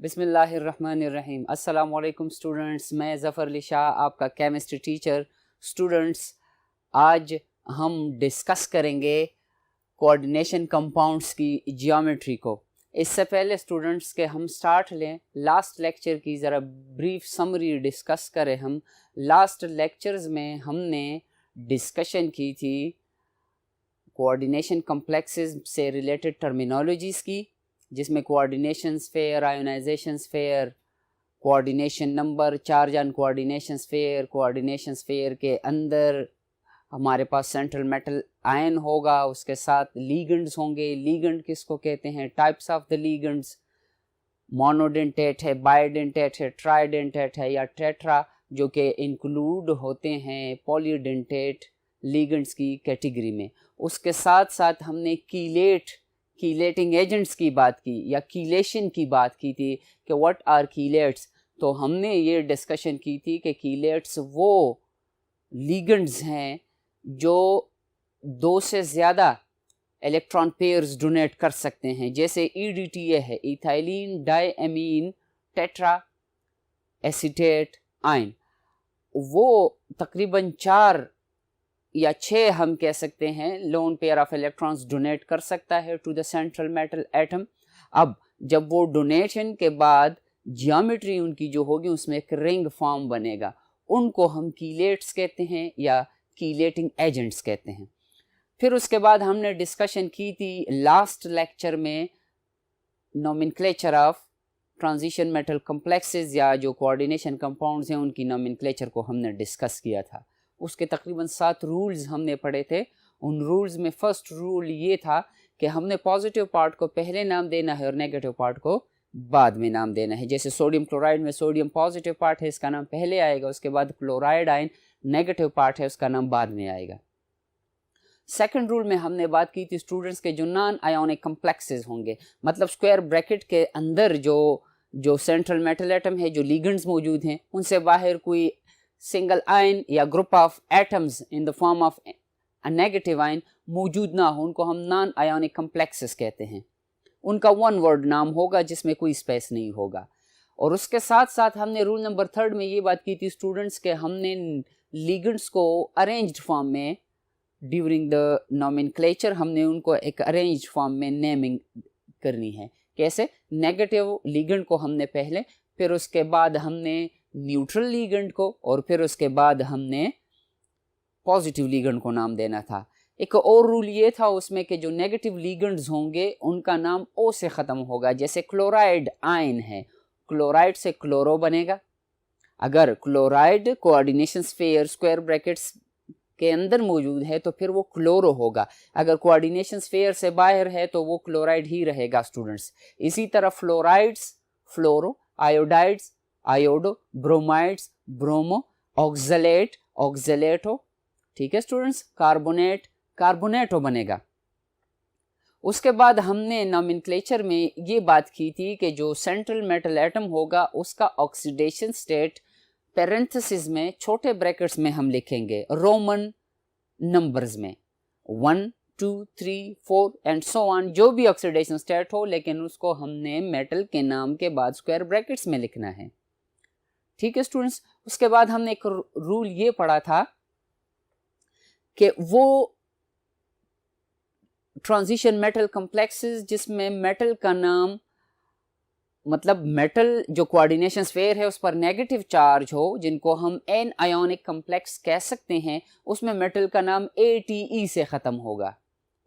बिस्मिल्लाहिर्रहमानिर्रहीम। अस्सलाम वालेकुम स्टूडेंट्स, मैं ज़फ़र अली शाह आपका केमिस्ट्री टीचर। स्टूडेंट्स, आज हम डिस्कस करेंगे कोऑर्डिनेशन कंपाउंड्स की जियोमेट्री को। इससे पहले स्टूडेंट्स के हम स्टार्ट लें लास्ट लेक्चर की ज़रा ब्रीफ समरी डिस्कस करें। हम लास्ट लेक्चर्स में हमने डिस्कशन की थी कोऑर्डिनेशन कम्प्लेक्सेस से रिलेटेड टर्मिनोलॉजीज़ की, जिसमें coordination sphere, ionisation sphere, coordination number, charge on coordination sphere, coordination sphere के अंदर हमारे पास सेंट्रल मेटल आयन होगा, उसके साथ लीगेंड्स होंगे। लीगेंड किसको कहते हैं, types of the ligands, monodentate है, बायोडेंटेट है, ट्राइडेंटेट है या टेट्रा, जो कि इंक्लूड होते हैं पॉलीडेंटेट लीगेंड्स की कैटेगरी में। उसके साथ साथ हमने कीलेटिंग एजेंट्स की बात की या कीलेशन की बात की थी कि व्हाट आर कीलेट्स। तो हमने ये डिस्कशन की थी कि कीलेट्स वो लीगेंड्स हैं जो दो से ज़्यादा इलेक्ट्रॉन पेयर्स डोनेट कर सकते हैं, जैसे EDTA है, ethylene diamine tetra acetate ion. वो तकरीबन 4 या 6 हम कह सकते हैं lone pair of electrons donate कर सकता है to the central metal atom. अब जब वो डोनेशन के बाद जियोमेट्री उनकी जो होगी उसमें एक रिंग फॉर्म बनेगा, उनको हम कीलेट्स कहते हैं या कीलेटिंग एजेंट्स कहते हैं। फिर उसके बाद हमने डिस्कशन की थी लास्ट लेक्चर में nomenclature of transition metal complexes या जो कोऑर्डिनेशन कंपाउंड्स हैं उनकी नोमेनक्लेचर को हमने डिस्कस किया था। उसके तकरीबन 7 रूल्स हमने पढ़े थे। उन रूल्स में फर्स्ट रूल ये था कि हमने पॉजिटिव पार्ट को पहले नाम देना है और नेगेटिव पार्ट को बाद में नाम देना है। जैसे सोडियम क्लोराइड में सोडियम पॉजिटिव पार्ट है, इसका नाम पहले आएगा, उसके बाद क्लोराइड आयन नेगेटिव पार्ट है, उसका नाम बाद में आएगा। सेकंड रूल में हमने बात की थी स्टूडेंट्स के जो नॉन आयोनिक कम्प्लेक्सेस होंगे, मतलब स्क्वायर ब्रैकेट के अंदर जो सेंट्रल मेटल एटम है, जो लीगेंड्स मौजूद हैं, उनसे बाहर कोई सिंगल आयन या group of atoms in the form of a negative ion मौजूद ना हो, उनको हम नॉन आयोनिक कम्प्लेक्सेस कहते हैं। उनका वन वर्ड नाम होगा जिसमें कोई स्पेस नहीं होगा। और उसके साथ साथ हमने रूल नंबर 3 में ये बात की थी स्टूडेंट्स के हमने लीगेंड्स को अरेंज्ड फॉर्म में ड्यूरिंग द नोमेनक्लेचर हमने उनको एक अरेंज्ड फॉर्म में नेमिंग करनी है। कैसे? नेगेटिव लीगेंड को हमने पहले, फिर उसके बाद हमने न्यूट्रल लीगेंड को, और फिर उसके बाद हमने पॉजिटिव लीगेंड को नाम देना था। एक और रूल ये था उसमें कि जो नेगेटिव लीगेंड्स होंगे उनका नाम ओ से ख़त्म होगा। जैसे क्लोराइड आयन है, क्लोराइड से क्लोरो बनेगा। अगर chloride coordination sphere square brackets के अंदर मौजूद है तो फिर वो क्लोरो होगा। अगर कोऑर्डिनेशन स्फीयर से बाहर है तो वो क्लोराइड ही रहेगा स्टूडेंट्स। इसी तरह fluorides fluoro, iodides iodo, bromides bromo, oxalate oxalato, ठीक है स्टूडेंट्स, कार्बोनेट कार्बोनेटो बनेगा। उसके बाद हमने नोमेनक्लेचर में ये बात की थी कि जो सेंट्रल मेटल एटम होगा उसका ऑक्सीडेशन स्टेट पैरेंथेसिस में छोटे ब्रैकेट्स में हम लिखेंगे रोमन नंबर्स में 1 2 3 4 एंड सो ऑन, जो भी ऑक्सीडेशन स्टेट हो, लेकिन उसको हमने मेटल के नाम के बाद स्क्वायर ब्रैकेट्स में लिखना है। ठीक है स्टूडेंट्स। उसके बाद हमने एक रूल ये पढ़ा था कि वो ट्रांजिशन मेटल कम्प्लेक्सेस जिसमें मेटल का नाम, मतलब मेटल जो कोऑर्डिनेशन स्फीयर है उस पर नेगेटिव चार्ज हो, जिनको हम एन आयोनिक कम्प्लेक्स कह सकते हैं, उसमें मेटल का नाम ATE से ख़त्म होगा।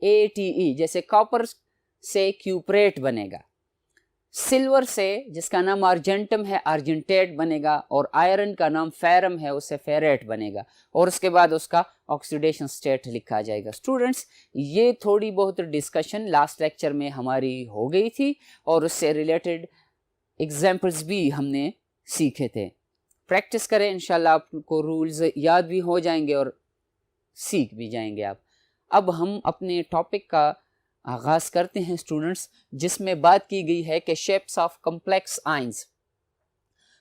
ATE, जैसे कॉपर से क्यूप्रेट बनेगा, सिल्वर से जिसका नाम अर्जेंटम है अर्जेंटेट बनेगा, और आयरन का नाम फेरम है उससे फेरेट बनेगा, और उसके बाद उसका ऑक्सीडेशन स्टेट लिखा जाएगा। स्टूडेंट्स, ये थोड़ी बहुत डिस्कशन लास्ट लेक्चर में हमारी हो गई थी और उससे रिलेटेड एग्जाम्पल्स भी हमने सीखे थे। प्रैक्टिस करें, इंशाल्लाह आपको रूल्स याद भी हो जाएंगे और सीख भी जाएंगे आप। अब हम अपने टॉपिक का आगाज़ करते हैं स्टूडेंट्स, जिसमें बात की गई है कि shapes of complex ions.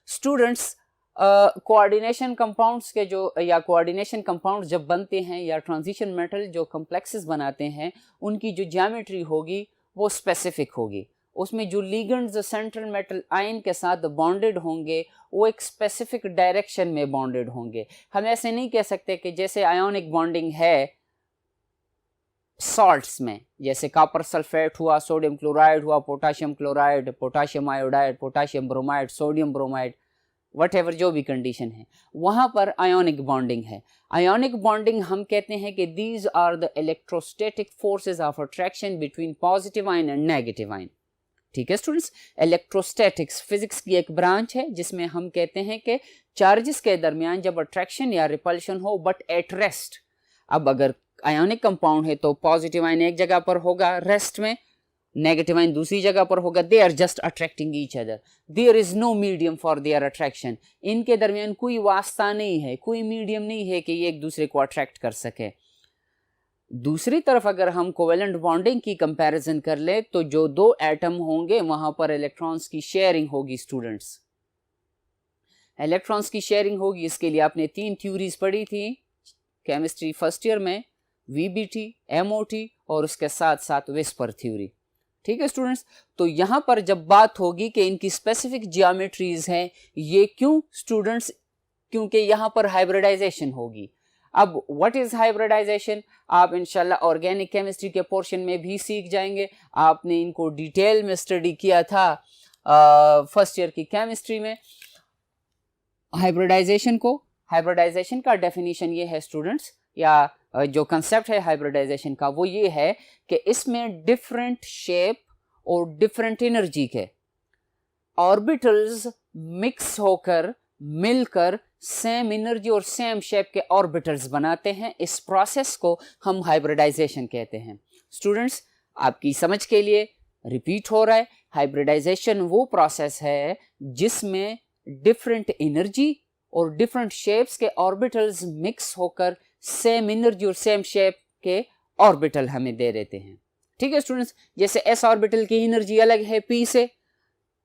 Students, coordination compounds के जो या कोऑर्डिनेशन कंपाउंड्स जब बनते हैं या ट्रांजिशन मेटल जो कम्प्लेक्सेस बनाते हैं, उनकी जो ज्योमेट्री होगी वो स्पेसिफिक होगी। उसमें जो लिगेंड्स सेंट्रल मेटल आयन के साथ बॉन्डेड होंगे वो एक स्पेसिफिक डायरेक्शन में बॉन्डेड होंगे। हम ऐसे नहीं कह सकते कि जैसे आयोनिक बॉन्डिंग है सॉल्ट्स में, जैसे कॉपर सल्फेट हुआ, सोडियम क्लोराइड हुआ, potassium chloride, potassium iodide, potassium bromide, sodium bromide, whatever जो भी कंडीशन है, वहां पर आयोनिक बॉन्डिंग है। आयोनिक बॉन्डिंग हम कहते हैं कि these are the electrostatic forces of attraction between positive ion and negative ion. ठीक है स्टूडेंट्स, इलेक्ट्रोस्टैटिक्स फिजिक्स की एक ब्रांच है जिसमें हम कहते हैं कि चार्जेस के दरमियान जब अट्रैक्शन या रिपल्शन हो बट एट रेस्ट। अब अगर आयोनिक कंपाउंड है तो पॉजिटिव आयन एक जगह पर होगा रेस्ट में, नेगेटिव आयन दूसरी जगह पर होगा, they are just attracting each other, there is no medium for their attraction. इनके दरमियान कोई वास्ता नहीं है, कोई मीडियम नहीं है कि ये एक दूसरे को अट्रैक्ट कर सके। दूसरी तरफ अगर हम कोवेलेंट बॉन्डिंग की कंपैरिजन कर ले तो जो दो एटम होंगे वहां पर इलेक्ट्रॉन्स की शेयरिंग होगी। स्टूडेंट्स, इलेक्ट्रॉन्स की शेयरिंग होगी, इसके लिए आपने 3 थ्योरीज पढ़ी थी केमिस्ट्री फर्स्ट ईयर में, वीबीटी, एमओटी और उसके साथ साथ विस्पर थ्योरी। ठीक है स्टूडेंट्स, तो यहां पर जब बात होगी कि इनकी स्पेसिफिक जियोमेट्रीज हैं, ये क्यों स्टूडेंट्स, क्योंकि यहां पर हाइब्रिडाइजेशन होगी। अब व्हाट इज हाइब्रिडाइजेशन आप इंशाल्लाह ऑर्गेनिक केमिस्ट्री के पोर्शन में भी सीख जाएंगे। आपने इनको डिटेल में स्टडी किया था फर्स्ट ईयर की केमिस्ट्री में। हाइब्रिडाइजेशन का डेफिनेशन ये है स्टूडेंट्स, या जो कंसेप्ट है हाइब्रिडाइजेशन का वो ये है कि इसमें डिफरेंट शेप और डिफरेंट एनर्जी के ऑर्बिटल्स मिक्स होकर मिलकर सेम एनर्जी और सेम शेप के ऑर्बिटल्स बनाते हैं। इस प्रोसेस को हम हाइब्रिडाइजेशन कहते हैं। स्टूडेंट्स, आपकी समझ के लिए रिपीट हो रहा है, हाइब्रिडाइजेशन वो प्रोसेस है जिसमें डिफरेंट एनर्जी और डिफरेंट शेप्स के ऑर्बिटल्स मिक्स होकर सेम एनर्जी और सेम शेप के ऑर्बिटल हमें दे देते हैं। ठीक है स्टूडेंट्स, जैसे एस ऑर्बिटल की एनर्जी अलग है पी से,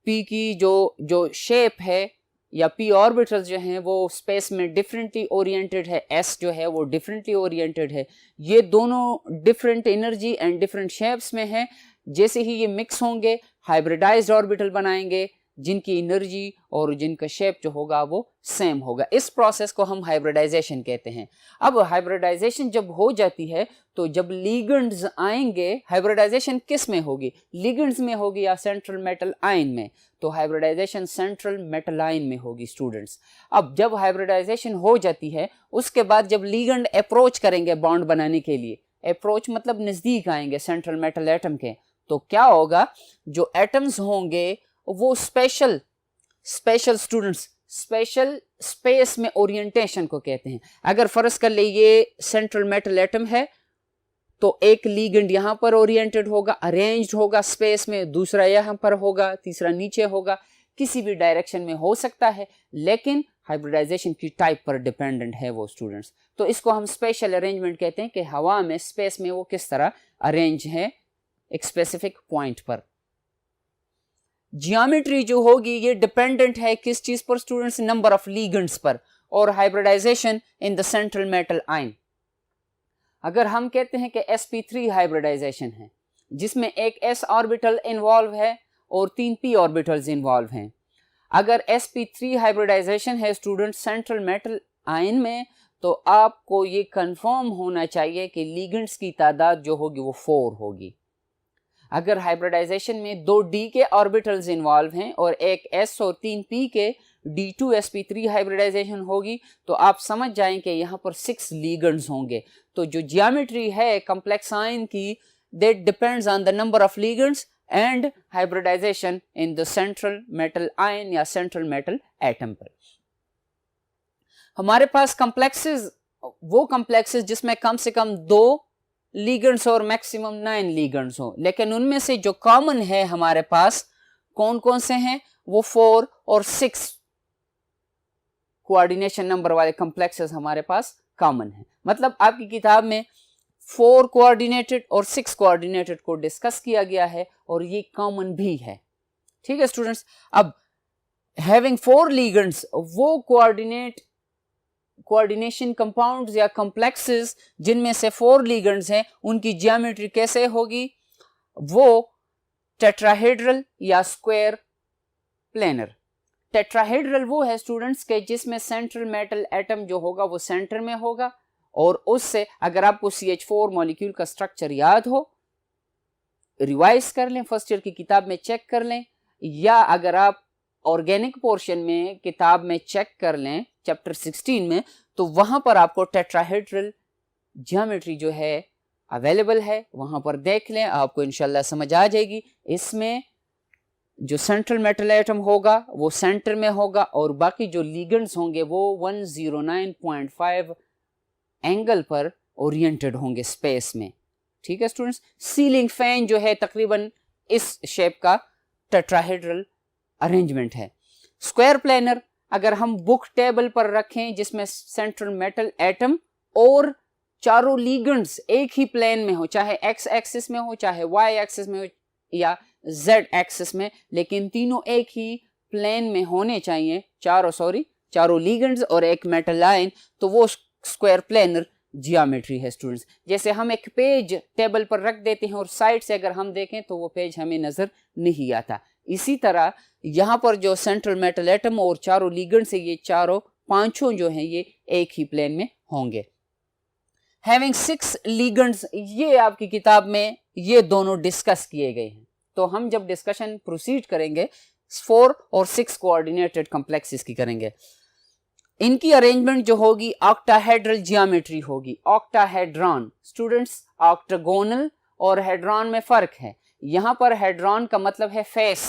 पी की जो शेप है या पी ऑर्बिटल जो हैं वो स्पेस में डिफरेंटली ओरिएंटेड है, एस जो है वो डिफरेंटली ओरिएंटेड है। ये दोनों different energy and different shapes में है। जैसे ही ये मिक्स होंगे हाइब्रिडाइज्ड ऑर्बिटल बनाएंगे जिनकी एनर्जी और जिनका शेप जो होगा वो सेम होगा। इस प्रोसेस को हम हाइब्रिडाइजेशन कहते हैं। अब हाइब्रिडाइजेशन जब हो जाती है तो जब लिगेंड्स आएंगे, हाइब्रिडाइजेशन किस में होगी, लिगेंड्स में होगी या सेंट्रल मेटल आयन में, तो हाइब्रिडाइजेशन सेंट्रल मेटल आयन में होगी। स्टूडेंट्स, अब जब हाइब्रिडाइजेशन हो जाती है उसके बाद जब लिगेंड अप्रोच करेंगे बॉन्ड बनाने के लिए, अप्रोच मतलब नजदीक आएंगे सेंट्रल मेटल एटम के, तो क्या होगा, जो एटम्स होंगे वो स्पेशल स्टूडेंट्स स्पेशल स्पेस में ओरिएंटेशन को कहते हैं। अगर फर्ज कर ले ये सेंट्रल मेटल एटम है तो एक लिगेंड यहां पर ओरिएंटेड होगा, अरेंज्ड होगा स्पेस में, दूसरा यहां पर होगा, तीसरा नीचे होगा, किसी भी डायरेक्शन में हो सकता है, लेकिन हाइब्रिडाइजेशन की टाइप पर डिपेंडेंट है वो। स्टूडेंट्स, तो इसको हम स्पेशल अरेंजमेंट कहते हैं कि हवा में स्पेस में वो किस तरह अरेंज है एक स्पेसिफिक पॉइंट पर। जियोमेट्री जो होगी ये डिपेंडेंट है किस चीज पर स्टूडेंट्स, नंबर ऑफ लिगेंड्स पर, और hybridisation in the central metal ion. अगर हम कहते हैं कि sp3 हाइब्रिडाइजेशन है जिसमें एक s ऑर्बिटल इन्वॉल्व है और 3 p ऑर्बिटल्स इन्वॉल्व हैं, अगर sp3 हाइब्रिडाइजेशन है स्टूडेंट सेंट्रल मेटल आयन में, तो आपको ये कंफर्म होना चाहिए कि लिगेंड्स की तादाद जो होगी वो 4 होगी। अगर हाइब्रिडाइजेशन में 2 d के ऑर्बिटल्स इन्वॉल्व हैं और एक s और 3 p के d2sp3 हाइब्रिडाइजेशन होगी, तो आप समझ जाएं कि यहाँ पर 6 लिगेंड्स होंगे। तो जो जियोमेट्री है कॉम्प्लेक्स आयन की, that depends on the number of ligands and hybridisation in the central metal ion या सेंट्रल मेटल एटम पर। हमारे पास कॉम्प्लेक्सेस, वो कॉम्प्लेक्सेस जिसमें कम से कम 2 लिगेंड्स और मैक्सिमम 9 लिगेंड्स हो, लेकिन उनमें से जो कॉमन है हमारे पास कौन कौन से हैं, वो 4 और 6 कोऑर्डिनेशन नंबर वाले कॉम्प्लेक्सेस हमारे पास कॉमन है। मतलब आपकी किताब में 4 कोऑर्डिनेटेड और 6 कोऑर्डिनेटेड को डिस्कस किया गया है और ये कॉमन भी है। ठीक है स्टूडेंट्स, अब हैविंग 4 लिगेंड्स, वो कोऑर्डिनेशन कंपाउंड्स या कॉम्प्लेक्सेस जिनमें से 4 लिगेंड्स हैं, उनकी ज्योमेट्री कैसे होगी, वो टेट्राहेड्रल या स्क्वायर प्लेनर। टेट्राहेड्रल वो है स्टूडेंट्स के जिसमें सेंट्रल मेटल एटम जो होगा वो सेंटर में होगा, और उससे अगर आपको CH4 मॉलिक्यूल का स्ट्रक्चर याद हो, रिवाइज कर लें, फर्स्ट ईयर की किताब में चेक कर लें, या अगर आप ऑर्गेनिक पोर्शन में किताब में चेक कर लें चैप्टर 16 में, तो वहां पर आपको टेट्राहेड्रल ज्योमेट्री जो है अवेलेबल है, वहां पर देख लें, आपको इंशाल्लाह समझ आ जाएगी। इसमें जो सेंट्रल मेटल एटम होगा वो सेंटर में होगा, और बाकी जो लिगेंड्स होंगे वो 109.5 एंगल पर ओरिएंटेड होंगे स्पेस में। ठीक है स्टूडेंट्स, सीलिंग फैन जो है तकरीबन इस शेप का टेट्राहेड्रल अरेंजमेंट है। स्क्वायर प्लेनर अगर हम बुक टेबल पर रखें जिसमें सेंट्रल मेटल एटम और चारों लिगेंड्स एक ही प्लेन में हो, चाहे एक्स एक्सिस में हो, चाहे वाई एक्सिस में हो या जेड एक्सिस में, लेकिन तीनों एक ही प्लेन में होने चाहिए, चारों लिगेंड्स और एक मेटल लाइन, तो वो स्क्वायर प्लेनर जियोमेट्री है स्टूडेंट्स। जैसे हम एक पेज टेबल पर रख देते हैं और साइड से अगर हम देखें तो वो पेज हमें नजर नहीं आता, इसी तरह यहाँ पर जो सेंट्रल मेटल एटम और चारों लिगेंड्स है, ये पांचों जो हैं ये एक ही प्लेन में होंगे। हैविंग 6 लिगेंड्स, ये आपकी किताब में ये दोनों डिस्कस किए गए हैं, तो हम जब डिस्कशन प्रोसीड करेंगे 4 और 6 कोऑर्डिनेटेड कॉम्प्लेक्सेस की करेंगे। इनकी अरेंजमेंट जो होगी ऑक्टाहेड्रल जियोमेट्री होगी। ऑक्टाहेड्रॉन स्टूडेंट्स, ऑक्टागोनल और हेड्रॉन में फर्क है। यहां पर हेड्रॉन का मतलब है फेस,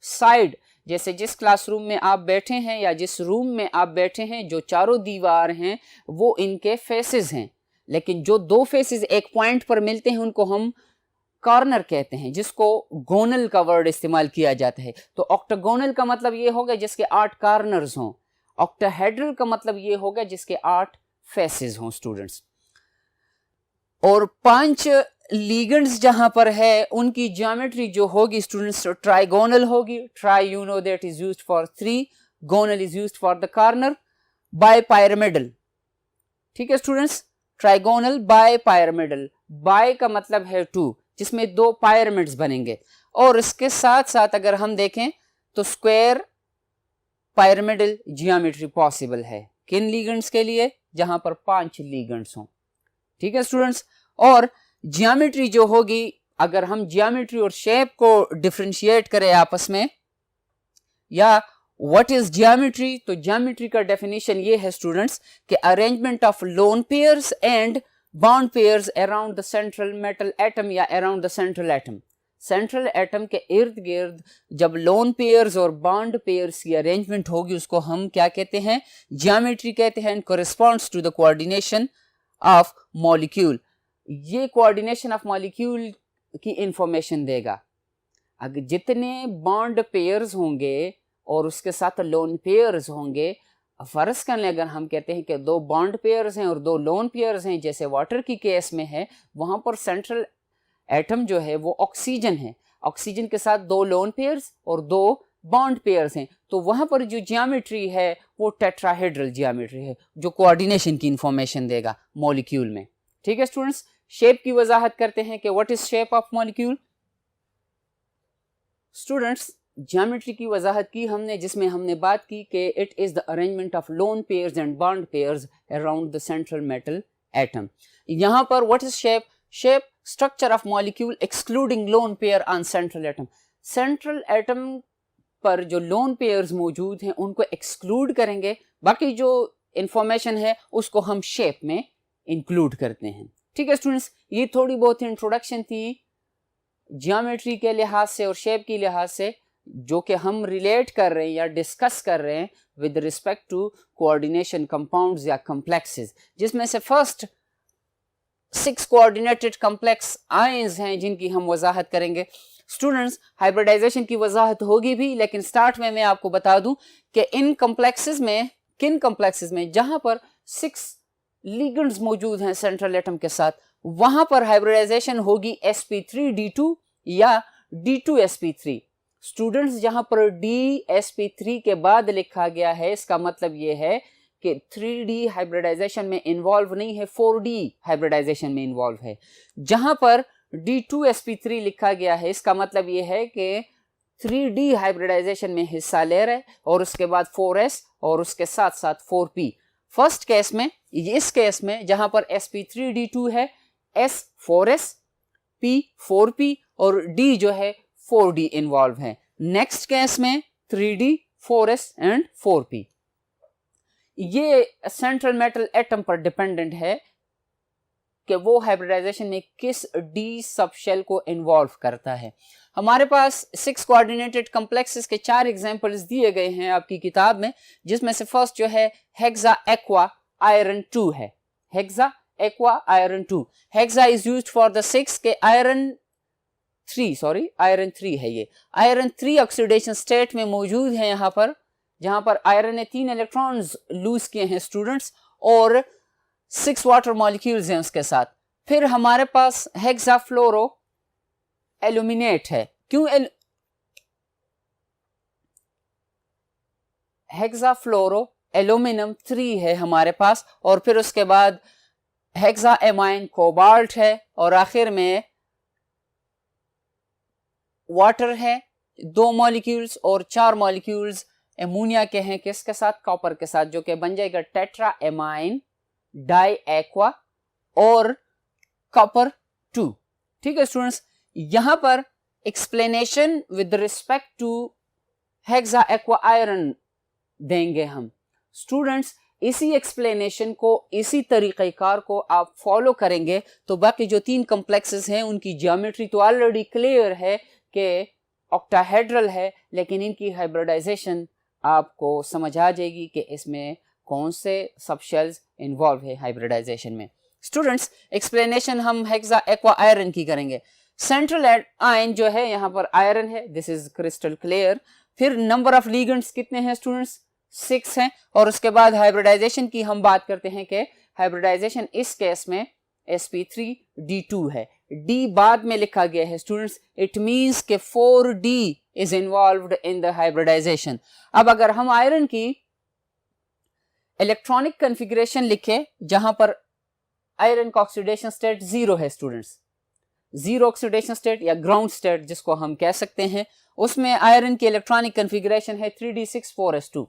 साइड। जैसे जिस क्लासरूम में आप बैठे हैं या जिस रूम में आप बैठे हैं, जो चारों दीवार हैं वो इनके फेसेस हैं, लेकिन जो दो फेसेस एक पॉइंट पर मिलते हैं उनको हम कॉर्नर कहते हैं, जिसको गोनल का वर्ड इस्तेमाल किया जाता है। तो ऑक्टागोनल का मतलब ये होगा जिसके 8 कॉर्नर्स हों, ऑक्टाहेड्रल का मतलब ये होगा जिसके 8 फेसेस हों स्टूडेंट्स। और 5 लिगेंड्स जहां पर है उनकी ज्योमेट्री जो होगी स्टूडेंट्स ट्राइगोनल होगी। Tri you know that is used for 3, gonal is used for the corner. Bipyramidal, ठीक है students, trigonal bipyramidal. Bi का मतलब है 2, जिसमें 2 पायरामिड्स बनेंगे। और इसके साथ साथ अगर हम देखें तो स्क्वायर पायरामिडल जियोमेट्री पॉसिबल है किन लिगेंड्स के लिए, जहां पर 5 लिगेंड्स हों। ठीक है स्टूडेंट्स, और जियोमेट्री जो होगी, अगर हम जियोमेट्री और शेप को डिफरेंशिएट करें आपस में, या व्हाट इज जियोमेट्री, तो जियोमेट्री का डेफिनेशन ये है स्टूडेंट्स कि arrangement of lone pairs and bond pairs around the central metal atom या around the central atom. Central atom के इर्द गिर्द जब लोन पेयर्स और बॉन्ड पेयर्स की अरेंजमेंट होगी उसको हम क्या कहते हैं, जियोमेट्री कहते हैं। Corresponds to the coordination of molecule. ये कोऑर्डिनेशन ऑफ मॉलिक्यूल की इंफॉर्मेशन देगा। अगर जितने बॉन्ड पेयर्स होंगे और उसके साथ लोन पेयर्स होंगे, फर्ज कर लें अगर हम कहते हैं कि 2 बॉन्ड पेयर्स हैं और 2 लोन पेयर्स हैं, जैसे वाटर की केस में है, वहां पर सेंट्रल एटम जो है वो ऑक्सीजन है, ऑक्सीजन के साथ 2 लोन पेयर्स और 2 बॉन्ड पेयर्स हैं, तो वहां पर जो जियोमेट्री है वो टेट्राहेड्रल जियोमेट्री है जो कोऑर्डिनेशन की इंफॉर्मेशन देगा मॉलिक्यूल में। ठीक है स्टूडेंट्स, शेप की वजाहत करते हैं कि what is shape of molecule. Students, geometry की वजाहत की हमने, जिसमें हमने बात की कि it is the arrangement of lone pairs and bond pairs around the central metal atom. यहां पर what is shape, shape structure of molecule excluding lone pair on central atom. Central atom पर जो लोन पेयर्स मौजूद हैं उनको exclude करेंगे, बाकी जो इंफॉर्मेशन है उसको हम शेप में इंक्लूड करते हैं। ठीक है स्टूडेंट्स, ये थोड़ी बहुत इंट्रोडक्शन थी जियोमेट्री के लिहाज से और शेप के लिहाज से, जो कि हम रिलेट कर रहे हैं या डिस्कस कर रहे हैं with respect to coordination compounds या कॉम्प्लेक्सेस, जिसमें से फर्स्ट 6 कोऑर्डिनेटेड कॉम्प्लेक्स आयंस हैं जिनकी हम वजाहत करेंगे। स्टूडेंट्स, हाइब्रिडाइजेशन की वजाहत होगी भी, लेकिन स्टार्ट में मैं आपको बता दूं कि इन कॉम्प्लेक्सेस में, किन कॉम्प्लेक्सेस में जहां पर 6 लिगेंड्स मौजूद हैं सेंट्रल एटम के साथ, वहां पर हाइब्रिडाइजेशन होगी sp3d2 या d2sp3। स्टूडेंट्स, जहां पर dsp3 के बाद लिखा गया है, इसका मतलब यह है कि 3D हाइब्रिडाइजेशन में इन्वॉल्व नहीं है, 4D हाइब्रिडाइजेशन में इन्वॉल्व है। जहां पर D2sp3 लिखा गया है, इसका मतलब ये है कि 3D हाइब्रिडाइजेशन में हिस्सा ले रहे और उसके बाद 4s और उसके साथ साथ 4p। फर्स्ट केस में, इस केस में जहां पर sp3d2 है, s 4s, p 4p और d जो है 4d इन्वॉल्व है। नेक्स्ट केस में 3d 4s एंड 4p। ये सेंट्रल मेटल एटम पर डिपेंडेंट है कि वो हाइब्रिडाइजेशन में किस डी सब शेल को इन्वॉल्व करता है। हमारे पास 6 कोऑर्डिनेटेड कॉम्प्लेक्सेस के 4 एग्जांपल्स दिए गए हैं आपकी किताब में, जिसमें से फर्स्ट जो है हेक्सा एक्वा आयरन 2 है। Hexa aqua iron 2। Hexa is used for the 6 के आयरन 3 है। ये आयरन 3 ऑक्सीडेशन स्टेट में मौजूद है यहाँ पर, जहां पर आयरन ने 3 इलेक्ट्रॉन्स लूज किए हैं स्टूडेंट्स और 6 वाटर मॉलिक्यूल्स हैं उसके साथ। फिर हमारे पास हेक्सा फ्लोरो एल्यूमिनेट है। क्यों हेक्सा फ्लोरो एल्यूमिनियम 3 है हमारे पास, और फिर उसके बाद हेक्सा एमाइन कोबाल्ट है, और आखिर में वाटर है 2 मॉलिक्यूल्स और 4 मॉलिक्यूल्स एमोनिया के हैं, किसके साथ? कॉपर के साथ, जो कि बन जाएगा टेट्रा एमाइन डाई एक्वा और कॉपर 2। ठीक है स्टूडेंट्स, यहां पर explanation with respect to hexa aqua iron देंगे हम। स्टूडेंट्स इसी एक्सप्लेनेशन को, इसी तरीक़ेकार को आप फॉलो करेंगे तो बाकी जो 3 कॉम्प्लेक्सेस हैं उनकी ज्योमेट्री तो ऑलरेडी क्लियर है कि ऑक्टाहेड्रल है, लेकिन इनकी हाइब्रिडाइजेशन आपको समझ आ जाएगी कि इसमें कौन से सबशेल्स इन्वॉल्व है हाइब्रिडाइजेशन में। स्टूडेंट्स एक्सप्लेनेशन हम हेक्सा एक्वा आयरन की करेंगे। सेंट्रल आयन जो है यहाँ पर आयरन है, दिस इज क्रिस्टल क्लियर। फिर नंबर ऑफ लिगेंड्स कितने हैं स्टूडेंट्स? 6 हैं। और उसके बाद हाइब्रिडाइजेशन की हम बात करते हैं कि हाइब्रिडाइजेशन इस केस में sp3d2 है। d बाद में लिखा गया है स्टूडेंट्स, इट मींस के 4d is involved in the hybridisation. अब अगर हम आयरन की इलेक्ट्रॉनिक कॉन्फ़िगरेशन लिखे जहां पर आयरन का ऑक्सीडेशन स्टेट 0 है स्टूडेंट्स, 0 ऑक्सीडेशन स्टेट या ग्राउंड स्टेट जिसको हम कह सकते हैं, उसमें आयरन की इलेक्ट्रॉनिक कॉन्फ़िगरेशन है 3d6 4s2।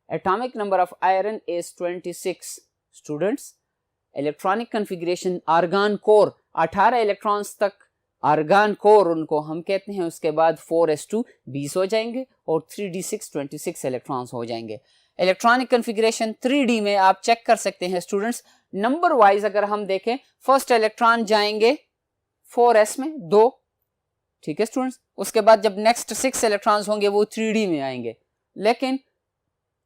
Atomic number of iron is 26 students. Electronic configuration argon core 18 electrons तक, आर्गन कोर उनको हम कहते हैं। उसके बाद 4s2 20 हो जाएंगे और 3d6 26 इलेक्ट्रॉन्स हो जाएंगे। इलेक्ट्रॉनिक कॉन्फ़िगरेशन 3d में आप चेक कर सकते हैं स्टूडेंट्स। नंबर वाइज अगर हम देखें, फर्स्ट इलेक्ट्रॉन जाएंगे 4s में 2, ठीक है स्टूडेंट्स। उसके बाद जब नेक्स्ट 6 इलेक्ट्रॉन्स होंगे वो 3d में आएंगे, लेकिन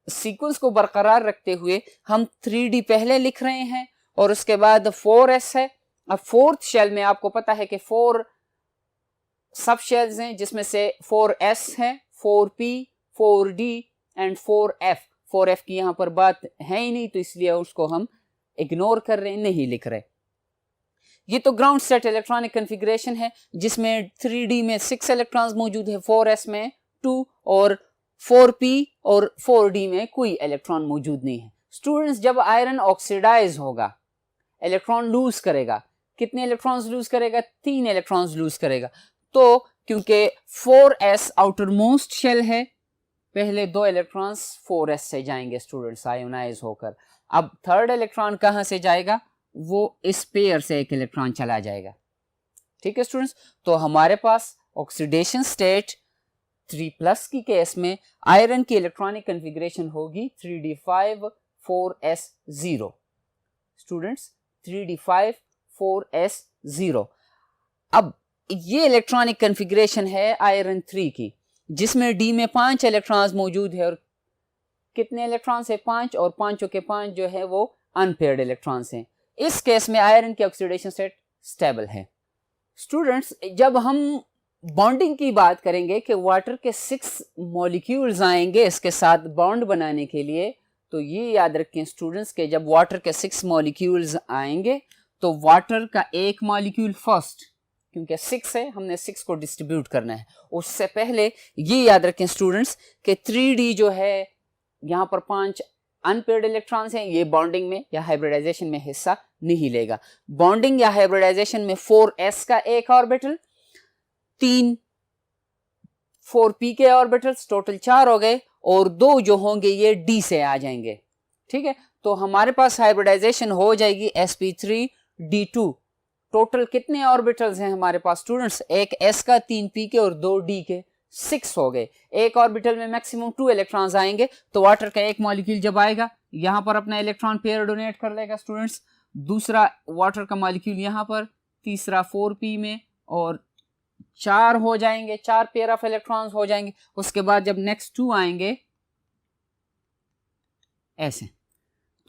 सीक्वेंस को बरकरार रखते हुए हम 3d पहले लिख रहे हैं और उसके बाद 4s है। अब फोर्थ शेल में आपको पता है कि 4 सब शेल्स हैं, जिसमें से 4s है, 4p, 4d and 4f। 4f की यहाँ पर बात है ही नहीं, तो इसलिए उसको हम इग्नोर कर रहे हैं, नहीं लिख रहे। ये तो ग्राउंड स्टेट इलेक्ट्रॉनिक कॉन्फ़िगरेशन है जिसमें 3d में 6 इलेक्ट्रॉन्स मौजूद है, 4s में 2 और 4p और 4d में कोई इलेक्ट्रॉन मौजूद नहीं है। स्टूडेंट्स जब आयरन ऑक्सीडाइज होगा, इलेक्ट्रॉन लूज करेगा, कितने इलेक्ट्रॉन्स लूज करेगा? 3 इलेक्ट्रॉन्स लूज करेगा। तो क्योंकि 4s आउटर मोस्ट शेल है, पहले 2 इलेक्ट्रॉन्स 4s से जाएंगे स्टूडेंट्स आयोनाइज होकर। अब थर्ड इलेक्ट्रॉन कहां से जाएगा? वो इस पेयर से एक इलेक्ट्रॉन चला जाएगा। ठीक है स्टूडेंट्स, तो हमारे पास ऑक्सीडेशन स्टेट 3+ की केस में आयरन की इलेक्ट्रॉनिक कॉन्फ़िगरेशन होगी 3d5 4s0 students, 3d5 4s0। अब ये इलेक्ट्रॉनिक कॉन्फ़िगरेशन है आयरन 3 की, जिसमें d में 5 इलेक्ट्रॉन्स मौजूद है और कितने इलेक्ट्रॉन्स है? 5, और 5 के 5 जो है वो अनपेयर्ड इलेक्ट्रॉन्स हैं। इस केस में आयरन की ऑक्सीडेशन स्टेट स्टेबल है। स्टूडेंट्स जब हम बॉन्डिंग की बात करेंगे कि वाटर के 6 मॉलिक्यूल्स आएंगे इसके साथ बॉन्ड बनाने के लिए, तो ये याद रखें स्टूडेंट्स के जब वाटर के 6 मॉलिक्यूल्स आएंगे तो वाटर का एक मॉलिक्यूल फर्स्ट, क्योंकि 6 है हमने 6 को डिस्ट्रीब्यूट करना है, उससे पहले ये याद रखें स्टूडेंट्स कि 3d जो है यहाँ पर 5 अनपेयर्ड इलेक्ट्रॉन्स हैं, ये बॉन्डिंग में या हाइब्रिडाइजेशन में हिस्सा नहीं लेगा। बॉन्डिंग या हाइब्रिडाइजेशन में 4s का एक ऑर्बिटल, 3 4p के ऑर्बिटल्स, टोटल 4 हो गए, और 2 जो होंगे ये d से आ जाएंगे। ठीक है, तो हमारे पास हाइब्रिडाइजेशन हो जाएगी sp3d2। टोटल कितने ऑर्बिटल्स हैं हमारे पास स्टूडेंट्स? एक s का, 3p के और 2 d के, 6 हो गए। एक ऑर्बिटल में मैक्सिमम 2 इलेक्ट्रॉन्स आएंगे, तो वाटर का एक मॉलिक्यूल जब आएगा यहां पर अपना इलेक्ट्रॉन पेयर डोनेट कर लेगा स्टूडेंट्स, दूसरा वाटर का मॉलिक्यूल यहां पर, तीसरा 4p में, और 4 हो जाएंगे, 4 पेयर ऑफ इलेक्ट्रॉन्स हो जाएंगे। उसके बाद जब नेक्स्ट 2 आएंगे ऐसे,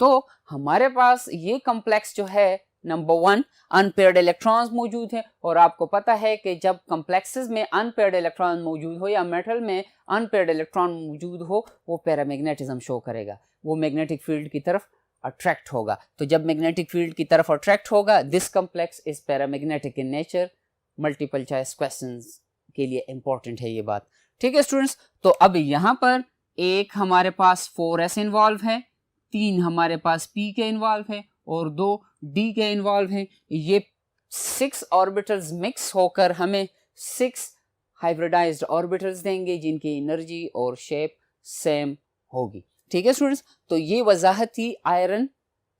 तो हमारे पास ये कॉम्प्लेक्स जो है नंबर 1 अनपेयर्ड इलेक्ट्रॉन्स मौजूद है, और आपको पता है कि जब कॉम्प्लेक्सेस में अनपेयर्ड इलेक्ट्रॉन मौजूद हो या मेटल में अनपेयर्ड इलेक्ट्रॉन मौजूद हो, वो पैरामैग्नेटिज्म शो करेगा, वो मैग्नेटिक फील्ड की तरफ अट्रैक्ट होगा। तो जब मैग्नेटिक फील्ड की तरफ अट्रैक्ट होगा, this complex is paramagnetic in nature. Multiple choice questions के लिए इंपॉर्टेंट है ये बात। ठीक है स्टूडेंट्स, तो अब यहां पर एक हमारे पास 4s इन्वॉल्व है, 3 हमारे पास p के इन्वॉल्व है, और 2 d के इन्वॉल्व है। ये 6 ऑर्बिटल्स मिक्स होकर हमें 6 हाइब्रिडाइज्ड ऑर्बिटल्स देंगे जिनकी एनर्जी और शेप सेम होगी। ठीक है स्टूडेंट्स, तो ये वजाहत थी आयरन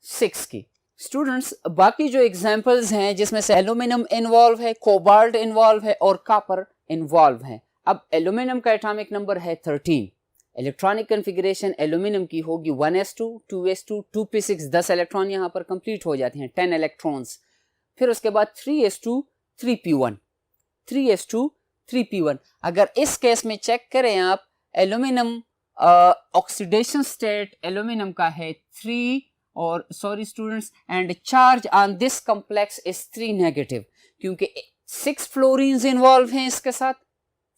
6 की। स्टूडेंट्स, बाकी जो एग्जांपल्स हैं जिसमें से एल्यूमिनियम इन्वॉल्व है, कोबाल्ट इन्वॉल्व है और कॉपर इन्वॉल्व है। अब एल्यूमिनियम का एटॉमिक नंबर है 13। इलेक्ट्रॉनिक कॉन्फ़िगरेशन एल्यूमिनियम की होगी 1s2 2s2 2p6, 10 इलेक्ट्रॉन यहाँ पर कंप्लीट हो जाते हैं, 10 इलेक्ट्रॉन्स। फिर उसके बाद 3s2 3p1, 3s2 3p1। अगर इस केस में चेक करें आप, एल्यूमिनियम ऑक्सीडेशन स्टेट एल्यूमिनियम का है 3, और sorry students, and charge on this complex is 3 negative, क्योंकि 6 फ्लोरीन्स इन्वॉल्व हैं, इसके साथ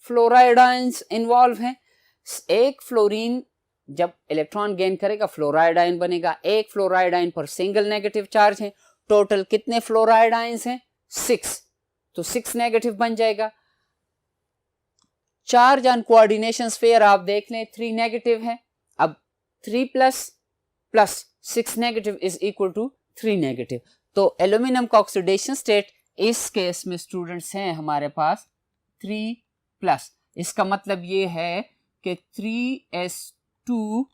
फ्लोराइड आयंस इन्वॉल्व हैं। एक फ्लोरीन जब इलेक्ट्रॉन गेन करेगा फ्लोराइड आयन बनेगा, एक फ्लोराइड आयन पर सिंगल नेगेटिव चार्ज है। टोटल कितने फ्लोराइड आयंस हैं? 6, तो 6 नेगेटिव बन जाएगा। चार्ज ऑन कोऑर्डिनेशन स्फीयर आप देख लें 3 नेगेटिव है। अब 3 plus 6 negative is equal to 3 negative. तो एल्यूमिनियम का ऑक्सीडेशन स्टेट इस केस में स्टूडेंट्स हैं हमारे पास 3+। इसका मतलब ये है कि 3s2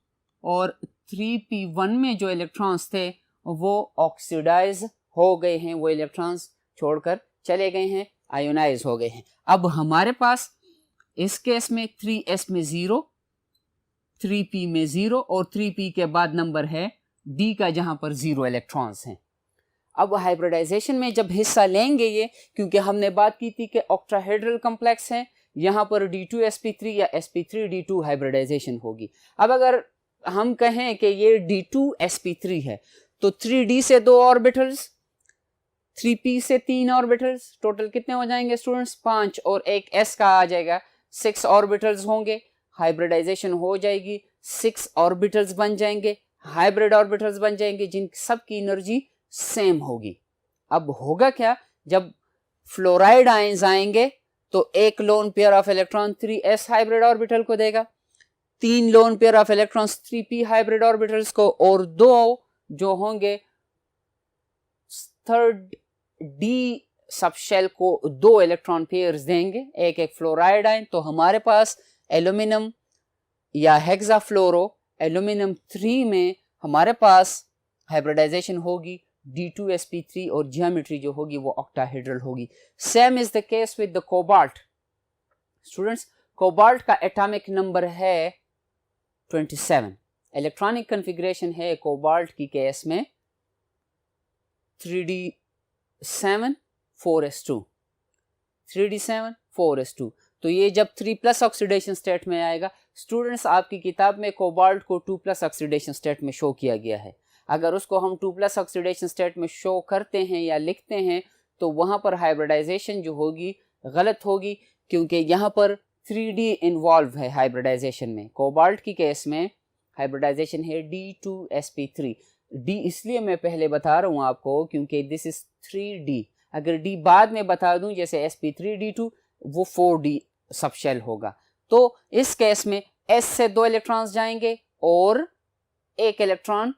और 3p1 में जो इलेक्ट्रॉन्स थे वो ऑक्सीडाइज हो गए हैं, वो इलेक्ट्रॉन्स छोड़कर चले गए हैं, आयोनाइज हो गए हैं। अब हमारे पास इस केस में 3s में 0, 3p में 0, और 3p के बाद नंबर है d का जहां पर 0 इलेक्ट्रॉन्स हैं। अब हाइब्रिडाइजेशन में जब हिस्सा लेंगे ये, क्योंकि हमने बात की थी कि ऑक्टाहेड्रल कॉम्प्लेक्स है, यहाँ पर d2sp3 या sp3d2 हाइब्रिडाइजेशन होगी। अब अगर हम कहें कि ये d2sp3 है, तो 3d से 2 ऑर्बिटल्स, 3p से 3 ऑर्बिटल्स, टोटल कितने हो जाएंगे स्टूडेंट्स? 5, और एक s का आ जाएगा, 6 ऑर्बिटल्स होंगे, हाइब्रिडाइजेशन हो जाएगी, 6 ऑर्बिटल्स बन जाएंगे, हाइब्रिड ऑर्बिटल्स बन जाएंगे, जिन सब की एनर्जी सेम होगी। अब होगा क्या, जब फ्लोराइड आयंस आएंगे तो एक loan pair of electron 3s hybrid orbital को देगा, 3 loan pair of electrons 3p hybrid orbitals को, और 2 जो होंगे थर्ड d सबशेल को 2 इलेक्ट्रॉन पेयर्स देंगे, एक एक फ्लोराइड आयन। तो हमारे पास एल्यूमिनियम या हेक्साफ्लोरो एल्यूमिनियम 3 में हमारे पास हाइब्रिडाइजेशन होगी d2sp3, और जियोमेट्री जो होगी वो ऑक्टाहेड्रल होगी। Same is the case with the cobalt. Students, cobalt का एटॉमिक नंबर है 27। इलेक्ट्रॉनिक कॉन्फ़िगरेशन है कोबाल्ट की केस में 3d7 4s2, 3d7 4s2। तो ये जब 3+ ऑक्सीडेशन स्टेट में आएगा, स्टूडेंट्स आपकी किताब में कोबाल्ट को 2+ ऑक्सीडेशन स्टेट में शो किया गया है। अगर उसको हम 2+ ऑक्सीडेशन स्टेट में शो करते हैं या लिखते हैं तो वहाँ पर हाइब्रिडाइजेशन जो होगी गलत होगी, क्योंकि यहाँ पर 3d इन्वॉल्व है हाइब्रिडाइजेशन में। कोबाल्ट की केस में हाइब्रिडाइजेशन है d2sp3। d इसलिए मैं पहले बता रहा हूँ आपको क्योंकि दिस इज 3d। अगर d बाद में बता दूँ जैसे sp3d2, वो 4d सबशेल होगा। तो इस केस में s से 2 इलेक्ट्रॉन्स जाएंगे और एक इलेक्ट्रॉन